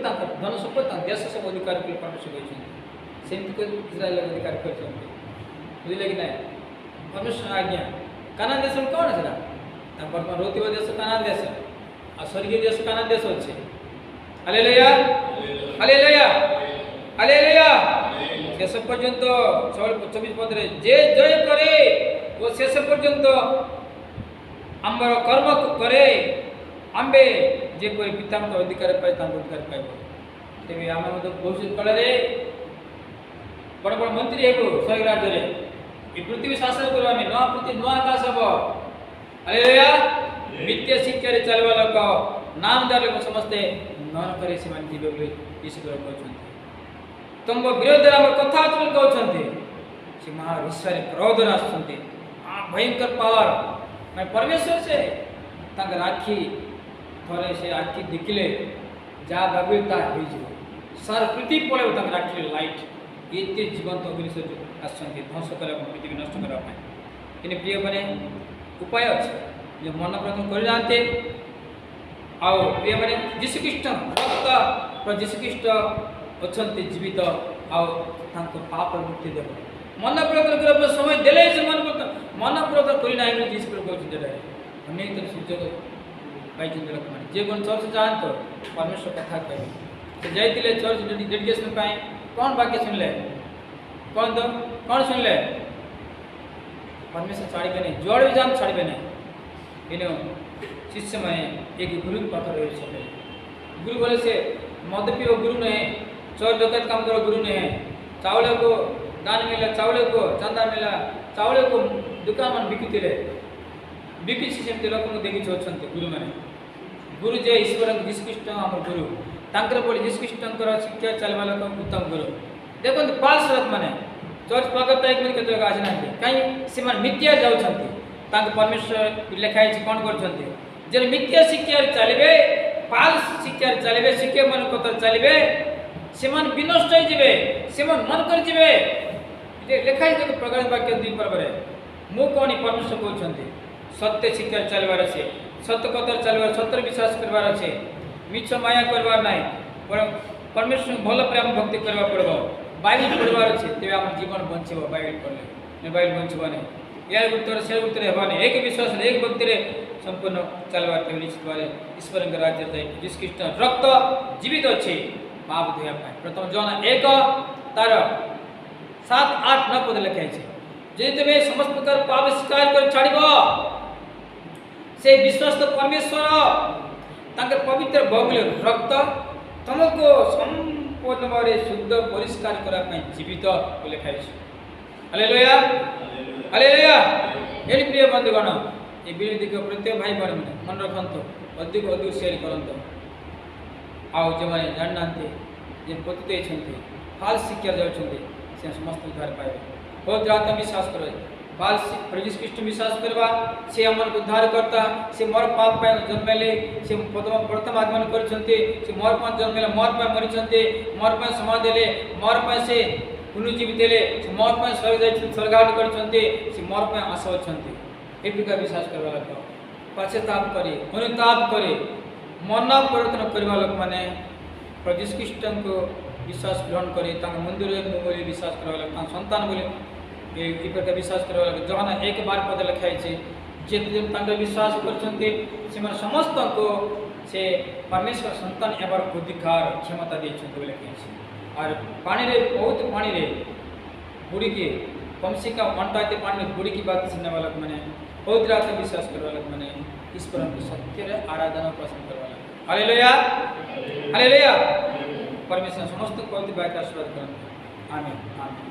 धन संपत्ति देश सब अधिकार के परमेश्वर कहते सेम को इस्राएल अधिकार करते बुझले कि नहीं परमेश्वर आज्ञा कानान देश में कौन है वर्तमान रोतिब देश कानान देश आ स्वर्गीय देश कानान देश अच्छे हालेलुया हालेलुया हालेलुया शेष पर्यंत 24 पद रे जे जय करे वो शेष पर्यंत आमर कर्म करे आंबे जे कोई पिता को अधिकार पाए तांको अधिकार पाए तेबे आमे मत भविष्य काल रे बड़ बड़ मंत्री हेबो स्वर्ग राज्य रे ई पृथ्वी शासन करबा में नवा पृथ्वी नवा आकाश हबो हालेलुया नित्य शिक्षा रे चलवा लोक नामदार लोक समस्ते नर करे से मान दिबे बोले ईश्वर कहउछन्ते तुम विरोध रे हमर कथा तुम कहउछन्ते से महा ईश्वर क्रोध आछन्ते आ भयंकर पावर मैं परमेश्वर से तक राखी थरे से आखि देखिले जा भाबिता होई जो सार पृथ्वी पळे तक राखी लाइट एते जीवंत अग्नि से आछन्ते ध्वंस करे पृथ्वी नष्ट करा पाए इने प्रिय बने उपाय अछि जे मन प्रथम कर जानते आओ प्रिय बने यीशु ख्रीष्ट रक्त पर यीशु ख्रीष्ट अछन्ते जीवित आओ तांको पाप मुक्ति देबो मन प्रथम कर समय देले से मन प्रथम करि नाही में यीशु प्रभु कहते रे अनेक तरह सुजोग पाई लोक माने जे कोन चर्च जान तो परमेश्वर कथा कहबे तो जाइतिले चर्च डेडिकेशन पाए कौन वाक्य सुनले कौन तो कौन सुनले परमेश्वर छाड़बे नहीं जोड़ भी जान छाड़बे नहीं इनो शिष्य में एक गुरु पत्थर हो सके गुरु बोले से मद पियो गुरु नहीं चोर डकैत काम करो गुरु नहीं चावल को दान मिला चावल को चंदा मिला चावल को दुकान मन बिकुतिले बिकी सेमते लोक देखि छछन्ते गुरु माने गुरु जे ईश्वर यीशु ख्रीष्ट हमर गुरु तांकर बोली यीशु ख्रीष्टकर शिक्षा चलवा लोक उत्तम गुरु देखो पाल्स रथ माने चर्च पागत एक मन केते आसी नांती काई सिमान मिथ्या जाउछन्ते तांक परमेश्वर लिखाई छै कोन करछन्ते जे मिथ्या शिक्षा चलबे पाल्स शिक्षा चलबे शिक्षा मन को चलबे सिमान विनष्ट हो जिवे सिमान मन कर जिवे जे लिखाई छै प्रकरण वाक्य 2 पर बरे मु कोनी परमेश्वर कहछन्ते सत्य शिक्षा चलबार छे सत्य कथर चलबार सत्य विश्वास करबार छे मिछ माया करबार नाही परमेश्वर भल प्रेम भक्ति करबा पड़बो बाइबल पढ़वार छे तेबे हमर जीवन बंचिबो बाइबल पढ़ले बाइबल बंचिबो नै यार उत्तर से उत्तर हेबाने एक विश्वास एक भक्ति रे संपूर्ण चलबार के निश्चित बारे ईश्वर के राज्य तै यीशु ख्रीष्ट रक्त जीवित अछि पाप धोया पाए प्रथम जन 1 तार 7 8 9 पद लिखाई छे जे तबे समस्त प्रकार पाप स्वीकार कर छाड़िबो से विश्वास तो परमेश्वर तांकर पवित्र भोगले रक्त तुमको संपूर्ण भाव शुद्ध परिष्कार करा जीवित लिखाई हालेलुया हालेलुया ये प्रिय बंधुगण ये वीडियो देख प्रत्येक भाई बहन मन रखत अधिक अधिक शेयर करते आओ जो मैंने जानना जे पतित होती फाल्स शिक्षा जाऊँगी से समस्त उद्धार पाए बहुत आत्मविश्वास करो बाल प्रभु कृष्ण विश्वास करवा से हमन को उद्धार करता से मोर पाप पे जन्मेले से प्रथम आगमन करछन्ते से मोर पे जन्मेले मोर पे मरिछन्ते मोर पे समाधि देले मोर पे से पुनर्जीवित देले से मोर पे स्वर्ग जाय स्वर्गारोहण करछन्ते से मोर पे आशा छन्ते ए प्रकार विश्वास करवा लोक पश्चाताप करे अनुताप करे मन परिवर्तन करवा लोक माने प्रभु यीशु ख्रीष्ट को विश्वास ग्रहण करे मंदिर बोली विश्वास करवा संतान बोली ये प्रकार विश्वास करवा जहाँ 1:12 लिखाई जे विश्वास कर समस्त को से परमेश्वर संतान एबार अधिकार क्षमता देते लिखाई और पानी रे बहुत पानी रे बुड़ी के कम से कम अंटाते पानी में बुड़ी की बात सुनने वाला मैंने बहुत रात विश्वास करवा मैंने ईश्वर को सत्य रे आराधना पसंद करवा हालेलुया हालेलुया परमेश्वर समस्त पवित्र बात आशीर्वाद करें आमीन आमीन।